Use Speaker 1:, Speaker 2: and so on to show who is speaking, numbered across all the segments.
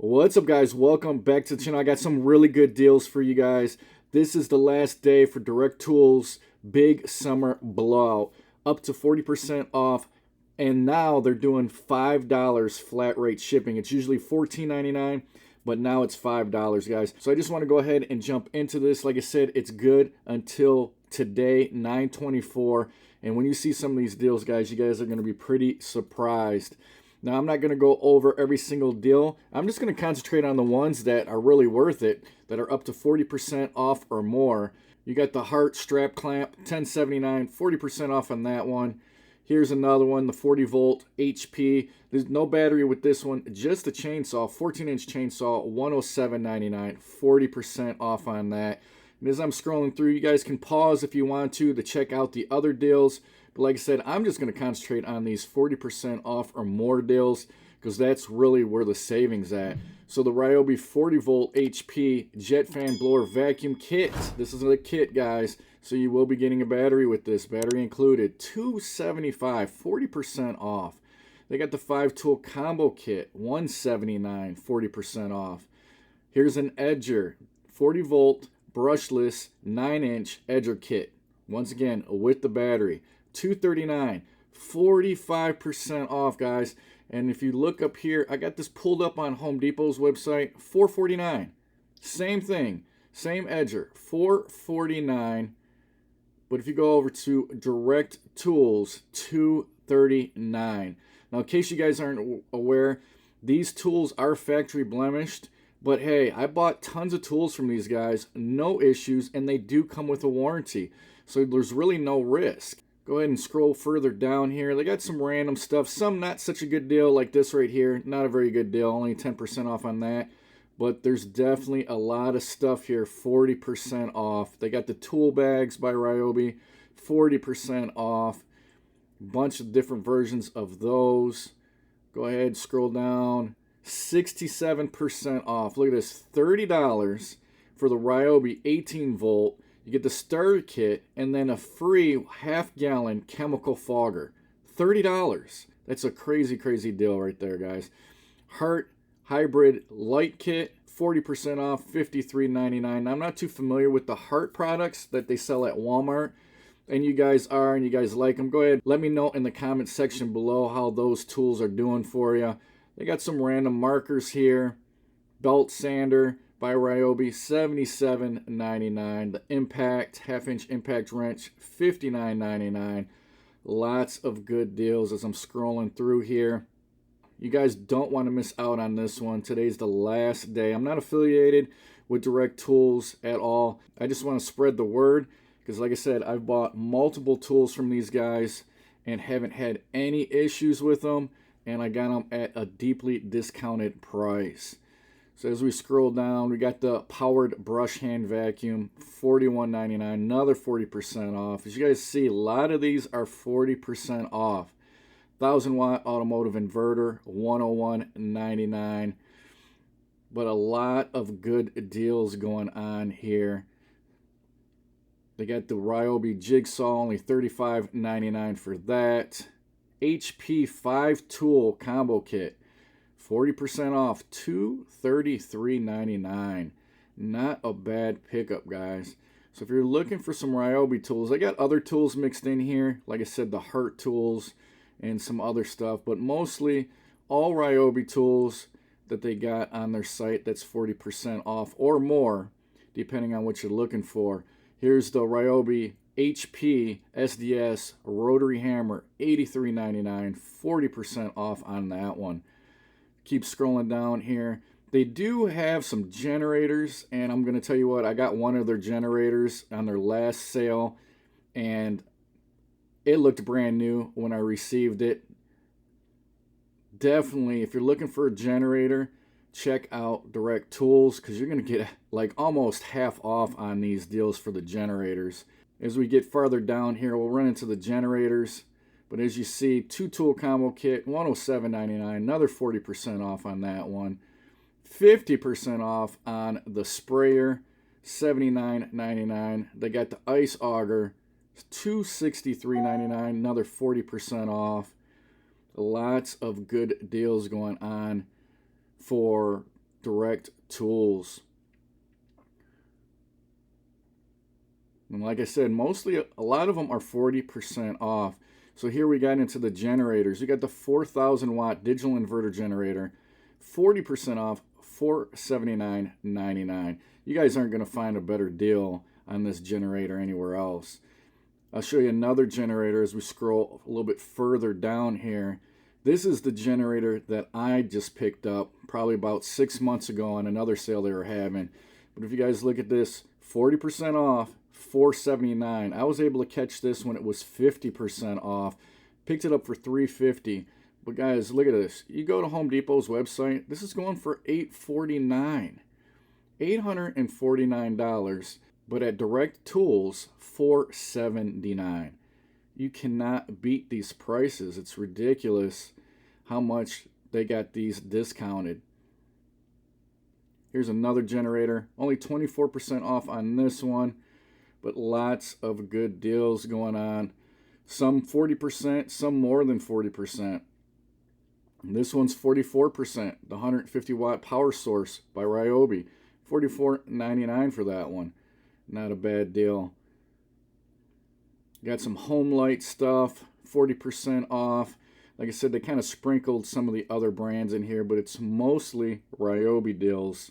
Speaker 1: What's up, guys? Welcome back to the channel. I got some really good deals for you guys. This is the last day for Direct Tools Big Summer Blowout, up to 40% off, and now they're doing $5 flat rate shipping. It's usually $14.99, but now it's $5, guys. So I just want to go ahead and jump into this. Like I said, it's good until today, 9/24, and when you see some of these deals, guys, you guys are going to be pretty surprised. Now, I'm not going to go over every single deal. I'm just going to concentrate on the ones that are really worth it, that are up to 40% off or more. You got the Hart strap clamp, $10.79, 40% off on that one. Here's another one, the 40 volt HP. There's no battery with this one, just a chainsaw, 14-inch chainsaw, $107.99, 40% off on that. And as I'm scrolling through, you guys can pause if you want to check out the other deals. But like I said, I'm just going to concentrate on these 40% off or more deals because that's really where the savings at. So the Ryobi 40 volt HP jet fan blower vacuum kit. This is a kit, guys. So you will be getting a battery with this, battery included. $275, 40% off. They got the 5-tool combo kit, $179, 40% off. Here's an edger, 40 volt brushless 9-inch edger kit. Once again, with the battery. $239, 45% off, guys. And if you look up here, I got this pulled up on Home Depot's website, $449. Same thing, same edger, $449. But if you go over to Direct Tools, $239. Now, in case you guys aren't aware, these tools are factory blemished. But hey, I bought tons of tools from these guys, no issues, and they do come with a warranty. So there's really no risk. Go ahead and scroll further down here. They got some random stuff, some not such a good deal like this right here. Not a very good deal, only 10% off on that. But there's definitely a lot of stuff here, 40% off. They got the tool bags by Ryobi, 40% off. Bunch of different versions of those. Go ahead, scroll down. 67% off. Look at this, $30 for the Ryobi 18 volt. You get the starter kit and then a free half-gallon chemical fogger. $30. That's a crazy, crazy deal right there, guys. Hart hybrid light kit, 40% off, $53.99. I'm not too familiar with the Hart products that they sell at Walmart, and you guys are, and you guys like them. Go ahead, let me know in the comment section below how those tools are doing for you. They got some random markers here. Belt sander by Ryobi, $77.99. The Impact, half-inch impact wrench, $59.99. Lots of good deals as I'm scrolling through here. You guys don't want to miss out on this one. Today's the last day. I'm not affiliated with Direct Tools at all. I just want to spread the word because, like I said, I've bought multiple tools from these guys and haven't had any issues with them, and I got them at a deeply discounted price. So as we scroll down, we got the powered brush hand vacuum, $41.99, another 40% off. As you guys see, a lot of these are 40% off. 1,000-watt automotive inverter, $101.99. But a lot of good deals going on here. They got the Ryobi jigsaw, only $35.99 for that. HP 5-tool combo kit, 40% off, $233.99. Not a bad pickup, guys. So if you're looking for some Ryobi tools, I got other tools mixed in here. Like I said, the Hart tools and some other stuff. But mostly all Ryobi tools that they got on their site that's 40% off or more, depending on what you're looking for. Here's the Ryobi HP SDS rotary hammer, $83.99, 40% off on that one. Keep scrolling down here. They do have some generators, and I'm going to tell you what, I got one of their generators on their last sale, and it looked brand new when I received it. Definitely, if you're looking for a generator, check out Direct Tools because you're going to get like almost half off on these deals for the generators. As we get farther down here, we'll run into the generators. But as you see, 2-tool combo kit, $107.99, another 40% off on that one. 50% off on the sprayer, $79.99. They got the ice auger, $263.99, another 40% off. Lots of good deals going on for Direct Tools. And like I said, mostly a lot of them are 40% off. So here we got into the generators. You got the 4,000 watt digital inverter generator, 40% off, $479.99. You guys aren't going to find a better deal on this generator anywhere else. I'll show you another generator as we scroll a little bit further down here. This is the generator that I just picked up probably about 6 months ago on another sale they were having. But if you guys look at this, 40% off, $479. I was able to catch this when it was 50% off. Picked it up for $350. But guys, look at this. You go to Home Depot's website, this is going for $849. $849. But at Direct Tools, $479. You cannot beat these prices. It's ridiculous how much they got these discounted. Here's another generator. Only 24% off on this one, but lots of good deals going on. Some 40%, some more than 40%. And this one's 44%, the 150 watt power source by Ryobi. $44.99 for that one. Not a bad deal. Got some home light stuff, 40% off. Like I said, they kind of sprinkled some of the other brands in here, but it's mostly Ryobi deals.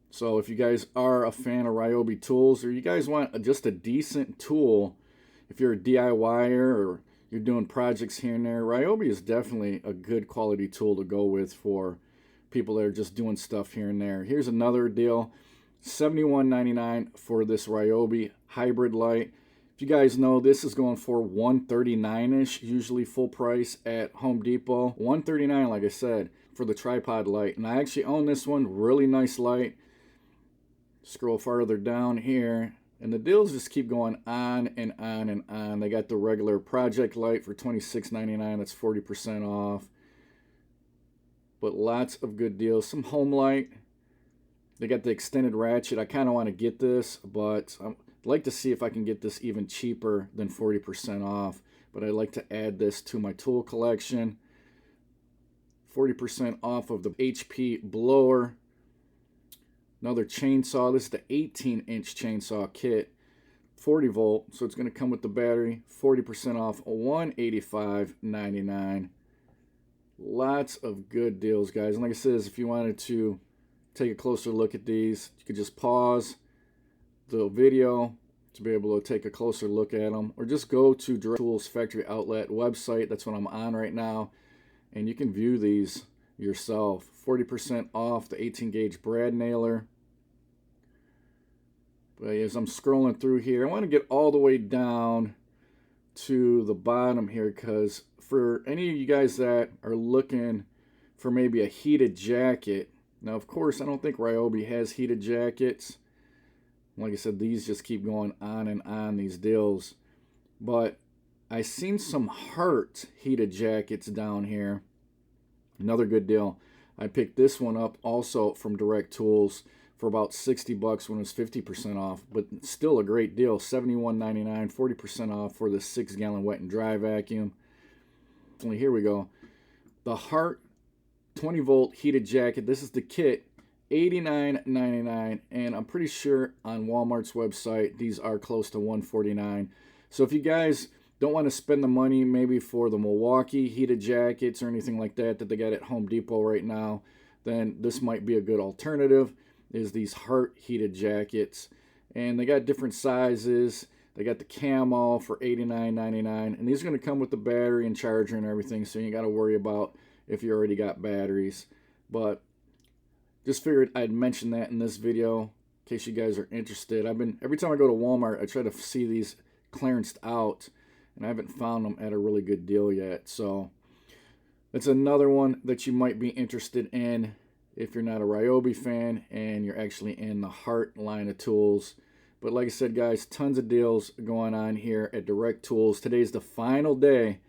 Speaker 1: So if you guys are a fan of Ryobi tools, or you guys want just a decent tool, if you're a DIYer or you're doing projects here and there, Ryobi is definitely a good quality tool to go with for people that are just doing stuff here and there. Here's another deal, $71.99 for this Ryobi hybrid light. If you guys know, this is going for $139-ish, usually full price at Home Depot. $139, like I said, for the tripod light. And I actually own this one, really nice light. Scroll farther down here, and the deals just keep going on and on and on. They got the regular project light for $26.99. That's 40% off. But lots of good deals. Some home light. They got the extended ratchet. I kind of want to get this, but I'd like to see if I can get this even cheaper than 40% off. But I'd like to add this to my tool collection. 40% off of the HP blower. Another chainsaw. This is the 18-inch chainsaw kit. 40 volt, so it's going to come with the battery. 40% off, $185.99. Lots of good deals, guys. And like I said, if you wanted to take a closer look at these, you could just pause the video to be able to take a closer look at them, or just go to Direct Tools Factory Outlet website. That's what I'm on right now, and you can view these yourself. 40% off the 18-gauge brad nailer. But as I'm scrolling through here, I want to get all the way down to the bottom here, because for any of you guys that are looking for maybe a heated jacket, now of course I don't think Ryobi has heated jackets. Like I said, these just keep going on and on, these deals. But I seen some Hart heated jackets down here. Another good deal. I picked this one up also from Direct Tools for about $60 when it was 50% off, but still a great deal. $71.99, 40% off for the 6-gallon wet and dry vacuum. Only here we go. The Hart 20-volt heated jacket. This is the kit, $89.99, and I'm pretty sure on Walmart's website these are close to $149. So if you guys don't want to spend the money maybe for the Milwaukee heated jackets or anything like that that they got at Home Depot right now, then this might be a good alternative, is these Hart heated jackets. And they got different sizes. They got the camo for $89.99, and these are going to come with the battery and charger and everything, so you ain't got to worry about if you already got batteries. But just figured I'd mention that in this video in case you guys are interested. Every time I go to Walmart, I try to see these clearanced out, and I haven't found them at a really good deal yet. So it's another one that you might be interested in if you're not a Ryobi fan and you're actually in the Hart line of tools. But like I said, guys, tons of deals going on here at Direct Tools. Today's the final day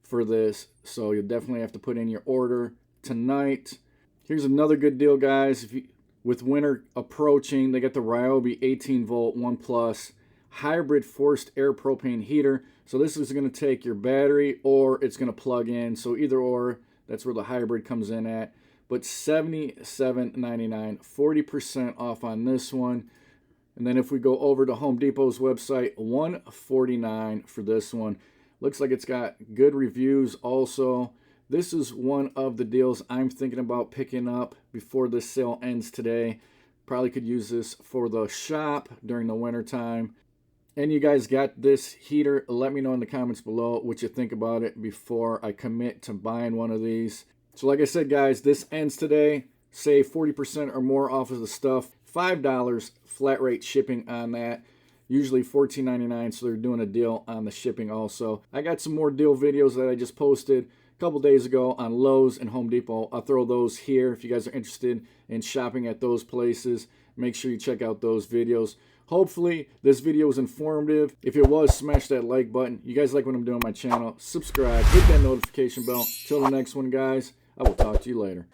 Speaker 1: for this, so you'll definitely have to put in your order tonight. Here's another good deal, guys. With winter approaching, they got the Ryobi 18-volt 1+ hybrid forced air propane heater. So this is going to take your battery, or it's going to plug in. So either or, that's where the hybrid comes in at. but $77.99, 40% off on this one. And then if we go over to Home Depot's website, $149 for this one. Looks like it's got good reviews also. This is one of the deals I'm thinking about picking up before this sale ends today. Probably could use this for the shop during the winter time. And you guys got this heater. Let me know in the comments below what you think about it before I commit to buying one of these. So like I said, guys, this ends today. Save 40% or more off of the stuff. $5 flat rate shipping on that. Usually $14.99, so they're doing a deal on the shipping also. I got some more deal videos that I just posted a couple days ago on Lowe's and Home Depot. I'll throw those here if you guys are interested in shopping at those places. Make sure you check out those videos. Hopefully this video was informative. If it was, smash that like button. You guys like what I'm doing on my channel, subscribe, hit that notification bell. Till the next one, guys, I will talk to you later.